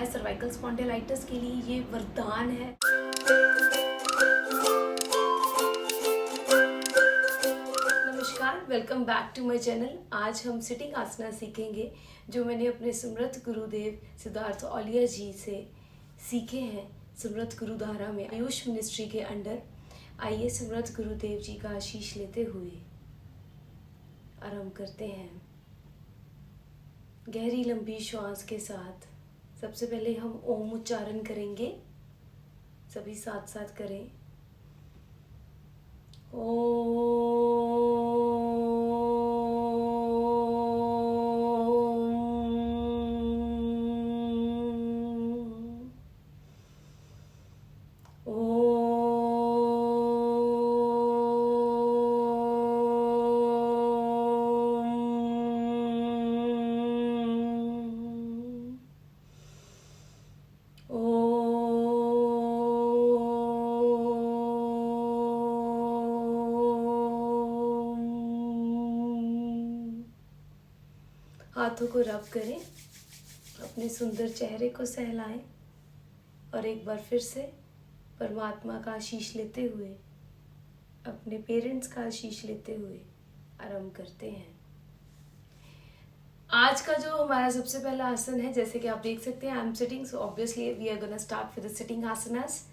है cervical spondylitis के लिए, ये वरदान है। नमस्कार, welcome back to my channel. आज हम सिटिंग आसना सीखेंगे जो मैंने अपने सुमृत गुरुदेव सिद्धार्थ औलिया जी से सीखे हैं सुमृत गुरुद्वारा में आयुष मिनिस्ट्री के अंडर। आइए सुमृत गुरुदेव जी का आशीष लेते हुए आरंभ करते हैं। गहरी लंबी श्वास के साथ सबसे पहले हम ओम उच्चारण करेंगे, सभी साथ साथ करें। हाथों को रब करें, अपने सुंदर चेहरे को सहलाएं और एक बार फिर से परमात्मा का आशीष लेते हुए, अपने पेरेंट्स का आशीष लेते हुए आरंभ करते हैं। आज का जो हमारा सबसे पहला आसन है, जैसे कि आप देख सकते हैं, I am sitting, so obviously we are gonna start with the sitting asanas.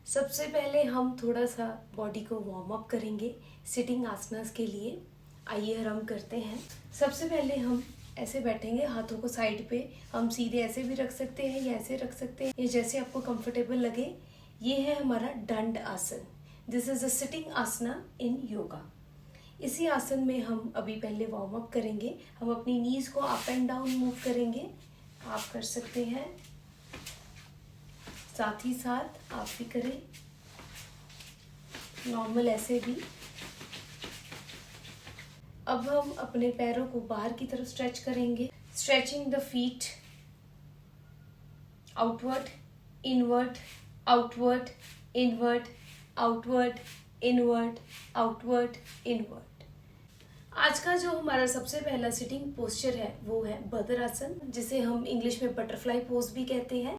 सबसे पहले हम थोड़ा सा बॉडी को वार्म अप करेंगे सिटिंग आसनास के लिए। आइए आरंभ करते हैं। सबसे पहले हम ऐसे बैठेंगे, हाथों को साइड पे, हम सीधे ऐसे भी रख सकते हैं या ऐसे रख सकते हैं, या जैसे आपको कंफर्टेबल लगे। ये है हमारा दंड आसन। दिस इज अ सिटिंग आसना इन योगा। इसी आसन में हम अभी पहले वार्म अप करेंगे। हम अपनी नीज को अप एंड डाउन मूव करेंगे, आप कर सकते हैं, साथ ही साथ आप भी करें, नॉर्मल ऐसे भी। अब हम अपने पैरों को बाहर की तरफ स्ट्रेच करेंगे, stretching the feet outward, inward, outward, inward, outward, inward, outward, inward. आज का जो हमारा सबसे पहला सिटिंग पोस्चर है वो है भद्रासन, जिसे हम इंग्लिश में बटरफ्लाई पोज भी कहते हैं।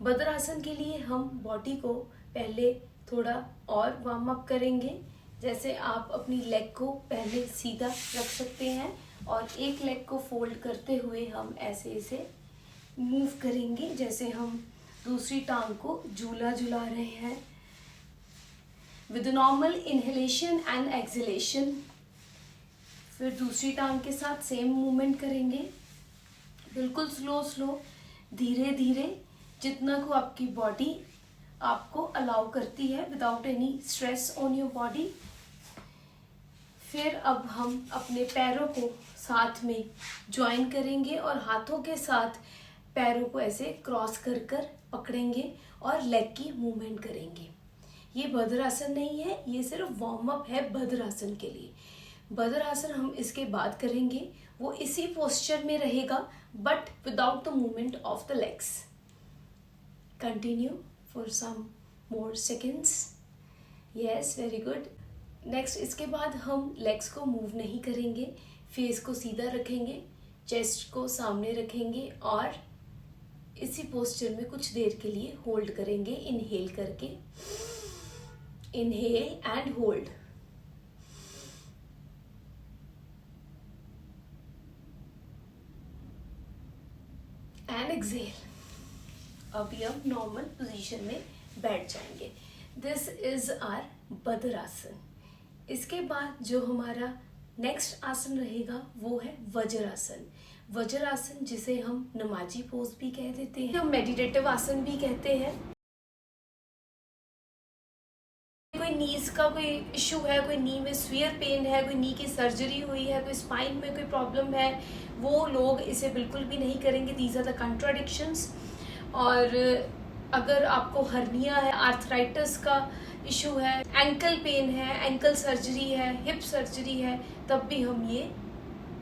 भद्रासन के लिए हम बॉडी को पहले थोड़ा और वार्म अप करेंगे। जैसे आप अपनी लेग को पहले सीधा रख सकते हैं और एक लेग को फोल्ड करते हुए हम ऐसे ऐसे मूव करेंगे, जैसे हम दूसरी टांग को झूला झुला रहे हैं। With normal inhalation and exhalation, फिर दूसरी टांग के साथ सेम मूवमेंट करेंगे, बिल्कुल स्लो स्लो, धीरे धीरे, जितना को आपकी बॉडी आपको अलाउ करती है, without any stress on your body. फिर अब हम अपने पैरों को साथ में ज्वाइन करेंगे और हाथों के साथ पैरों को ऐसे क्रॉस कर कर पकड़ेंगे और लेग की मूवमेंट करेंगे। ये भद्रासन नहीं है, ये सिर्फ वार्म अप है भद्रासन के लिए। भद्रासन हम इसके बाद करेंगे, वो इसी पोस्चर में रहेगा but without the movement of the legs. Continue for some more seconds. Yes, very good. Next, इसके बाद हम legs को मूव नहीं करेंगे, फेस को सीधा रखेंगे, चेस्ट को सामने रखेंगे और इसी पोस्चर में कुछ देर के लिए होल्ड करेंगे, इनहेल करके, inhale and hold, and exhale. अभी हम नॉर्मल पोजीशन में बैठ जाएंगे। This is are भद्रासन। इसके बाद जो हमारा नेक्स्ट आसन रहेगा वो है वज्रासन। वज्रासन जिसे हम नमाजी पोज भी कह देते हैं, हम मेडिटेटिव आसन भी कहते हैं। कोई नीज का कोई इशू है, कोई नी में स्फीयर पेन है, कोई नी की सर्जरी हुई है, कोई स्पाइन में कोई प्रॉब्लम है, वो लोग इसे बिल्कुल भी नहीं करेंगे। These are the contradictions. और अगर आपको हर्निया है, आर्थराइटिस का इशू है, एंकल पेन है, एंकल सर्जरी है, हिप सर्जरी है, तब भी हम ये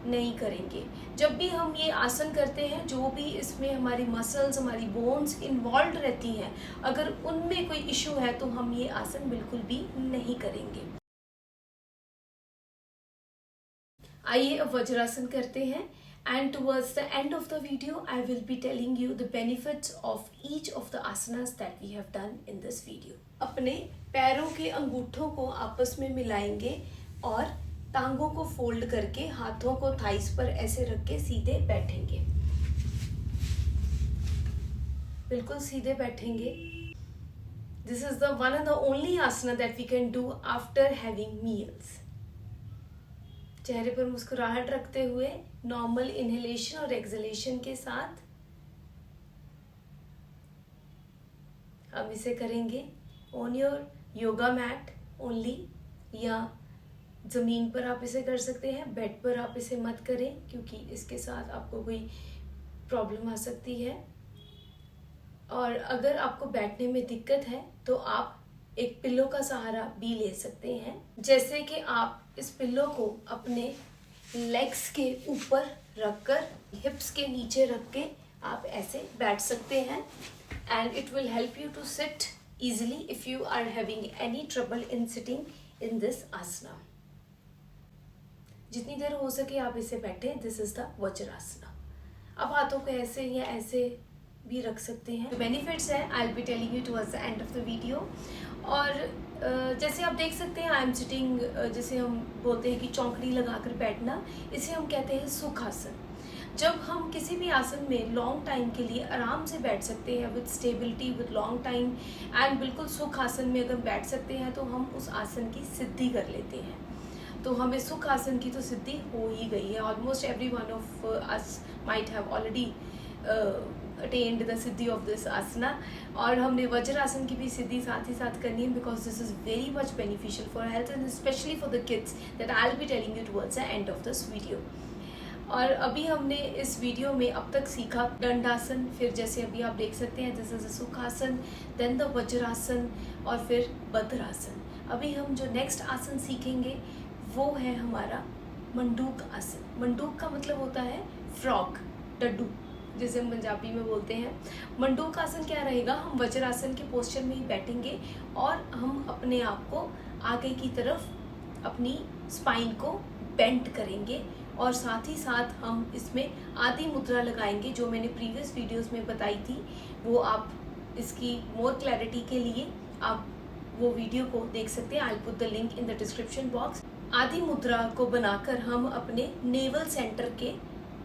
नहीं करेंगे। जब भी हम ये आसन करते हैं, जो भी इसमें हमारी मसल्स, हमारी बोन्स इन्वॉल्व रहती हैं, अगर उनमें कोई इशू है तो हम ये आसन बिल्कुल भी नहीं करेंगे। आइए अब वज्रासन करते हैं। And towards the end of the video, I will be telling you the benefits of each of the asanas that we have done in this video. अपने पैरों के अंगूठों को आपस में मिलाएंगे और टांगों को फोल्ड करके हाथों को थाइस पर ऐसे रख के सीधे बैठेंगे, बिल्कुल सीधे बैठेंगे. This is the one and the only asana that we can do after having meals. चेहरे पर मुस्कुराहट रखते हुए नॉर्मल इनहेलेशन और एक्सहेलेशन के साथ हम इसे करेंगे on your yoga mat only, या ज़मीन पर आप इसे कर सकते हैं. बेड पर आप इसे मत करें क्योंकि इसके साथ आपको कोई प्रॉब्लम आ सकती है. और अगर आपको बैठने में दिक्कत है तो आप एक पिल्लो का सहारा भी ले सकते हैं. जैसे कि आप इस पिल्लो को अपने लेग्स के ऊपर रखकर हिप्स के नीचे रख के आप ऐसे बैठ सकते हैं. And it will help you to sit easily if you are having any trouble in sitting in this asana. जितनी देर हो सके आप इसे बैठे. This is the vajrasana. अब हाथों को ऐसे या ऐसे भी रख सकते हैं. बेनिफिट्स है I will be telling you towards the end of the video. और जैसे आप देख सकते हैं आई एम सिटिंग, जैसे हम बोलते हैं कि चौकड़ी लगाकर बैठना, इसे हम कहते हैं सुखासन. जब हम किसी भी आसन में लॉन्ग टाइम के लिए आराम से बैठ सकते हैं with stability, with long time and बिल्कुल सुख आसन में अगर बैठ सकते हैं तो हम उस आसन की सिद्धि कर लेते हैं. तो हमें सुख आसन की तो सिद्धि हो ही गई है. Almost every one of us might have already attend the siddhi of this asana. और हमने वज्रासन की भी सिद्धि साथ ही साथ करनी है because this is very much beneficial for health and specially for the kids that I will be telling you towards the end of this video. और अभी हमने इस वीडियो में अब तक सीखा दंडासन, फिर जैसे अभी आप देख सकते हैं this is a sukhasana, then the vajrasana और फिर भद्रासन. अभी हम जो नेक्स्ट आसन सीखेंगे वो है हमारा मंडूक आसन. मंडूक का मतलब होता है फ्रॉग, डड्डू जिसे हम पंजाबी में बोलते हैं. मंडूक आसन क्या रहेगा, हम वज्रासन के पोस्चर में ही बैठेंगे और हम अपने आप को आगे की तरफ अपनी स्पाइन को बेंड करेंगे और साथ ही साथ हम इसमें आदि मुद्रा लगाएंगे जो मैंने प्रीवियस वीडियोस में बताई थी. वो आप इसकी मोर क्लैरिटी के लिए आप वो वीडियो को देख सकते हैं. I will put the link in the description box. आदि मुद्रा को बनाकर हम अपने नेवल सेंटर के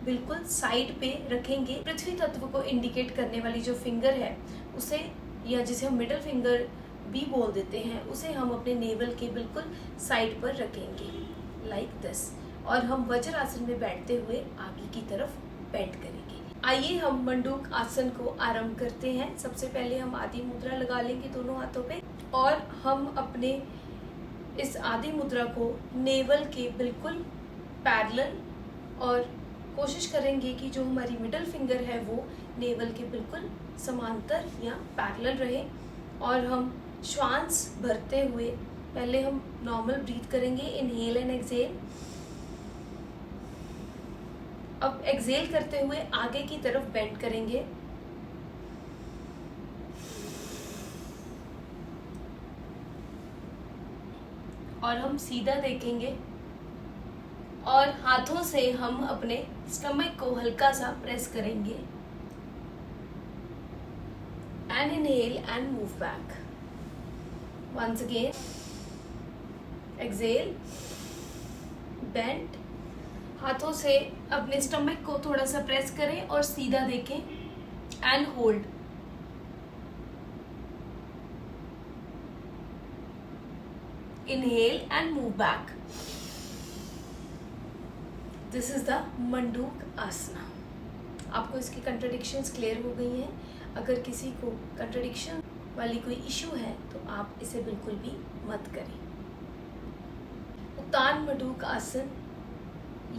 बिल्कुल साइड पे रखेंगे. पृथ्वी तत्व को इंडिकेट करने वाली जो फिंगर है उसे, या जिसे हम मिडल फिंगर भी बोल देते हैं, उसे हम अपने नेवल के बिल्कुल साइड पर रखेंगे लाइक दिस. और हम वज्रासन में बैठते हुए आगे की तरफ बेंड करेंगे. आइए हम मंडूक आसन को आरंभ करते हैं. सबसे पहले हम आदि मुद्रा लगा लेंगे दोनों हाथों पे और हम अपने इस आदि मुद्रा को नेवल के बिल्कुल पैरेलल, और कोशिश करेंगे कि जो हमारी मिडल फिंगर है वो नेवल के बिल्कुल समांतर या पैरेलल रहे. और हम श्वास भरते हुए पहले हम नॉर्मल ब्रीथ करेंगे, इनहेल एंड एक्सहेल. अब एक्सहेल करते हुए आगे की तरफ बेंड करेंगे. और हम सीधा देखेंगे और हाथों से हम अपने स्टमक को हल्का सा प्रेस करेंगे. And inhale and move back. Once again exhale, bend. हाथों से अपने स्टमक को थोड़ा सा प्रेस करें और सीधा देखें and hold. Inhale and move back. This is the manduka asana. आपको इसकी कंट्राडिक्शंस क्लियर हो गई हैं. अगर किसी को कंट्राडिक्शन वाली कोई इशू है तो आप इसे बिल्कुल भी मत करें. उत्तान मंडूक आसन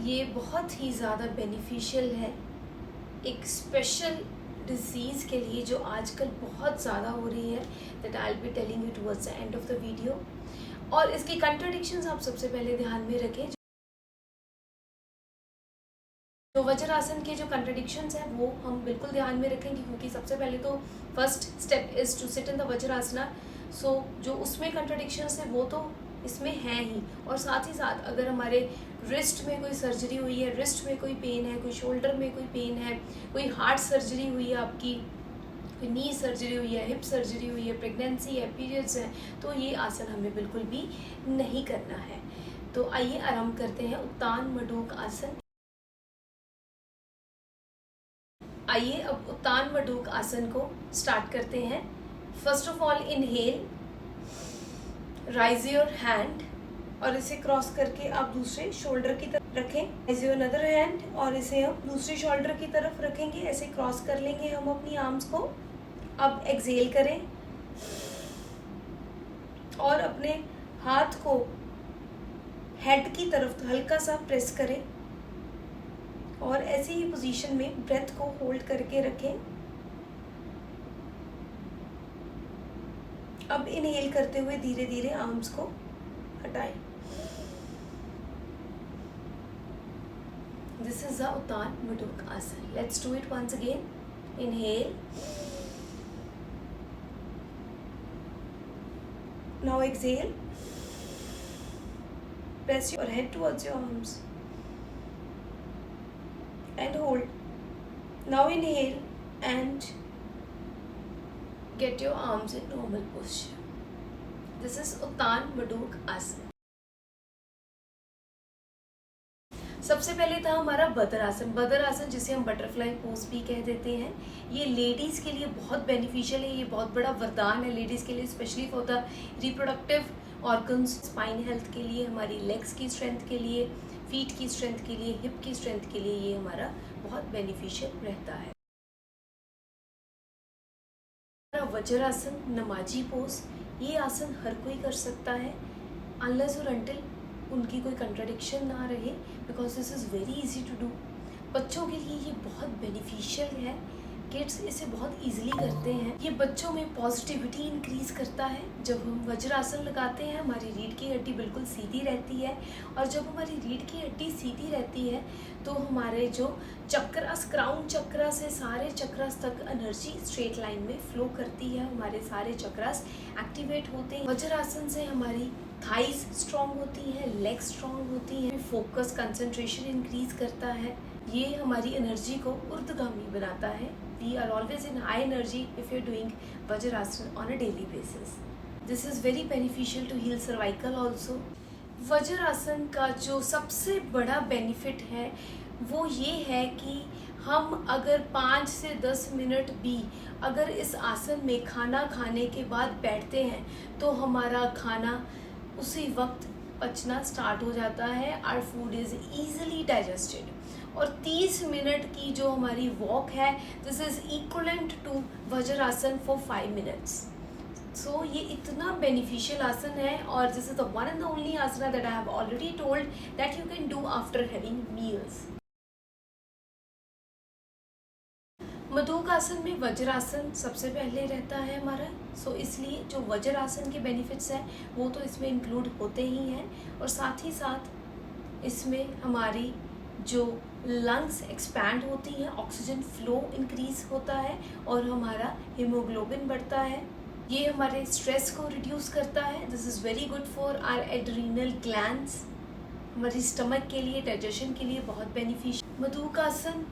ये बहुत ही ज़्यादा बेनिफिशियल है एक स्पेशल डिजीज़ के लिए जो आजकल बहुत ज़्यादा हो रही है, that I will be telling you towards the end of the video. और इसकी कंट्राडिक्शंस आप सबसे पहले ध्यान में रखें. तो वज्रासन के जो कंट्राडिक्शंस हैं वो हम बिल्कुल ध्यान में रखेंगे क्योंकि सबसे पहले तो first step is to sit in the vajrasana. So जो उसमें कंट्राडिक्शंस हैं वो तो इसमें हैं ही, और साथ ही साथ अगर हमारे रिस्ट में कोई सर्जरी हुई है, रिस्ट में कोई पेन है, कोई शोल्डर में कोई पेन है, कोई हार्ट सर्जरी हुई है आपकी, कोई नी सर्जरी हुई है, हिप सर्जरी हुई है, प्रेगनेंसी है, पीरियड्स हैं, तो ये आसन हमें बिल्कुल भी नहीं करना है। तो आइए आरंभ करते हैं उत्तान मडूक आसन। आइए अब उत्तान मडूक आसन को स्टार्ट करते हैं। First of all inhale, rise your hand और इसे क्रॉस करके आप दूसरे शोल्डर की तरफ रखें। राइज योर अनदर हैंड और इसे हम दूसरे शोल्डर की तरफ रखेंगे, ऐसे क्रॉस कर लेंगे हम अपनी आर्म्स को। अब एक्सहेल करें और अपने हाथ को हेड की तरफ हल्का सा प्रेस करें और ऐसी ही पोजीशन में ब्रेथ को होल्ड करके रखें। अब इनहेल करते हुए धीरे धीरे आर्म्स को हटाएं। This is the Uttana मडूक asana. Let's do it once again. Inhale, now exhale, press your head towards your arms and hold. Now inhale and get your arms in normal posture. This is Uttan Maduk Asana. सबसे पहले था हमारा बद्रासन। बद्रासन जिसे हम butterfly pose भी कह देते हैं, ये लेडीज़ के लिए बहुत बेनिफिशियल है, ये बहुत बड़ा वरदान है लेडीज़ के लिए, specially for the reproductive organs, spine health के लिए, हमारी लेग्स की स्ट्रेंथ के लिए, फीट की स्ट्रेंथ के लिए, हिप की स्ट्रेंथ के लिए ये हमारा बहुत बेनिफिशियल रहता है। वज्रासन, नमाजी पोज, ये आसन हर कोई कर सकता है अनलेस और अनटिल उनकी कोई कंट्राडिक्शन ना रहे, because this is very easy to do. बच्चों के लिए ये बहुत बेनिफिशियल है, किड्स इसे बहुत इजीली करते हैं। ये बच्चों में पॉजिटिविटी इंक्रीज करता है। जब हम वज्रासन लगाते हैं हमारी रीढ़ की हड्डी बिल्कुल सीधी रहती है, और जब हमारी रीढ़ की हड्डी सीधी रहती है तो हमारे जो चक्रास, क्राउन चक्रा से सारे चक्रास तक एनर्जी स्ट्रेट लाइन में फ्लो करती है, हमारे सारे चक्रास एक्टिवेट होते हैं। वज्रासन से हमारी थाइज स्ट्रॉन्ग होती हैं, लेग्स स्ट्रॉन्ग होती हैं, फोकस, कंसंट्रेशन इंक्रीज करता है, ये हमारी एनर्जी को ऊर्ध्वगामी बनाता है। We are always in high energy if you are doing Vajrasana on a daily basis. This is very beneficial to heal cervical also. Vajrasana का जो सबसे बड़ा बेनिफिट है वो ये है कि हम अगर 5 से 10 मिनट भी अगर इस आसन में खाना खाने के बाद बैठते हैं तो हमारा खाना उसी वक्त पचना स्टार्ट हो जाता है। Our food is easily digested. और 30 मिनट की जो हमारी वॉक है, this is equivalent to vajrasana for 5 minutes. So ये इतना बेनिफिशियल आसन है, और this is the one and the only asana that I have already told that you can do after having meals. Manduka asana में वज्रासन सबसे पहले रहता है हमारा, सो इसलिए जो वज्रासन के बेनिफिट्स हैं वो तो इसमें इंक्लूड होते ही हैं, और साथ ही साथ इसमें हमारी जो लंग्स एक्सपैंड होती हैं, ऑक्सीजन फ्लो इंक्रीज होता है और हमारा हीमोग्लोबिन बढ़ता है। ये हमारे स्ट्रेस को रिड्यूस करता है। This is very good for our adrenal glands, हमारी स्टमक के लिए, डाइजेशन के लिए बहुत बेनिफिशियल। मडूक आसन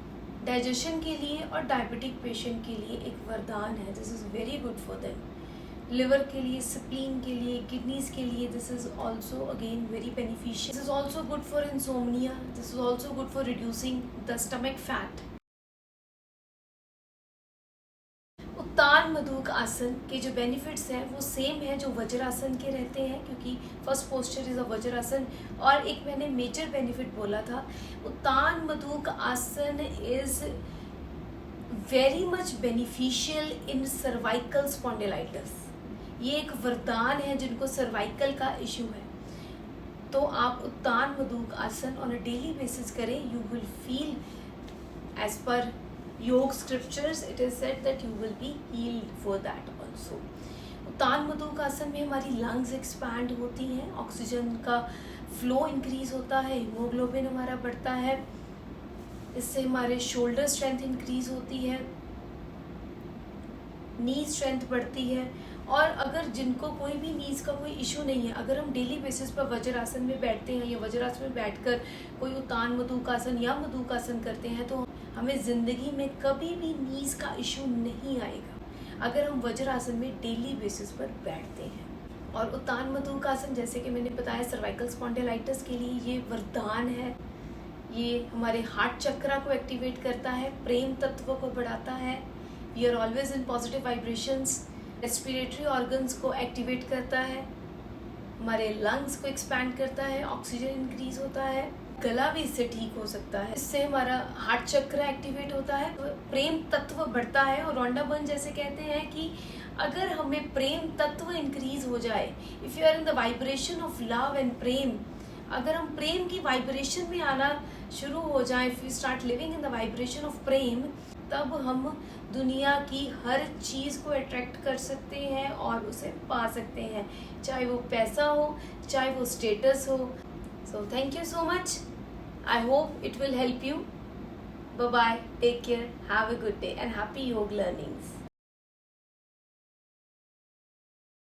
डाइजेशन के लिए और डायबिटिक पेशेंट के लिए एक वरदान है। This is very good for them. Liver के लिए, स्प्लीन के लिए, किडनीज के लिए this is also again very beneficial. This is also good for insomnia. This is also good for reducing the stomach fat. Uttana मडूक asana के जो बेनिफिट्स हैं वो सेम है जो वज्रासन के रहते हैं, क्योंकि first posture is a vajrasana. और एक मैंने मेजर बेनिफिट बोला था, उत्तान मडूक आसन is very much beneficial in cervical spondylitis. ये एक वरदान है जिनको सर्वाइकल का इश्यू है, तो आप uttana मडूक asana on a daily basis करें। You will feel as per yoga scriptures it is said that you will be healed for that also. Uttana मडूक asana में हमारी लंग्स एक्सपैंड होती हैं, ऑक्सीजन का फ्लो इंक्रीज होता है, हीमोग्लोबिन हमारा बढ़ता है, इससे हमारे शोल्डर स्ट्रेंथ इंक्रीज होती है, नी स्ट्रेंथ बढ़ती है। और अगर जिनको कोई भी नीज का कोई इशू नहीं है, अगर हम डेली बेसिस पर वज्रासन में बैठते हैं या वज्रासन में बैठकर कोई उत्तान मधुकासन या मधुकासन करते हैं तो हमें ज़िंदगी में कभी भी नीज का इशू नहीं आएगा अगर हम वज्रासन में डेली बेसिस पर बैठते हैं। और उत्तान मधुकासन जैसे कि मैंने बताया सर्वाइकल स्पॉन्डिलाइटिस के लिए ये वरदान है। ये हमारे हार्ट चक्रा को एक्टिवेट करता है, प्रेम तत्व को बढ़ाता है, we are always in positive vibrations, respiratory organs को एक्टिवेट करता है, हमारे लंग्स को एक्सपैंड करता है, ऑक्सीजन इंक्रीज होता है, गला भी इससे ठीक हो सकता है, इससे हमारा हार्ट चक्र एक्टिवेट होता है, तो प्रेम तत्व बढ़ता है। और रोंडा बर्न जैसे कहते हैं कि अगर हमें प्रेम तत्व इंक्रीज हो जाए, if you are in the vibration of love and prem, अगर हम प्रेम की वाइब्रेशन में आना शुरू हो जाए, if you start living in the vibration of prem, तब हम दुनिया की हर चीज़ को अट्रैक्ट कर सकते हैं और उसे पा सकते हैं, चाहे वो पैसा हो, चाहे वो स्टेटस हो। So thank you so much, I hope it will help you. Bye bye, take care, have a good day and happy yog learnings.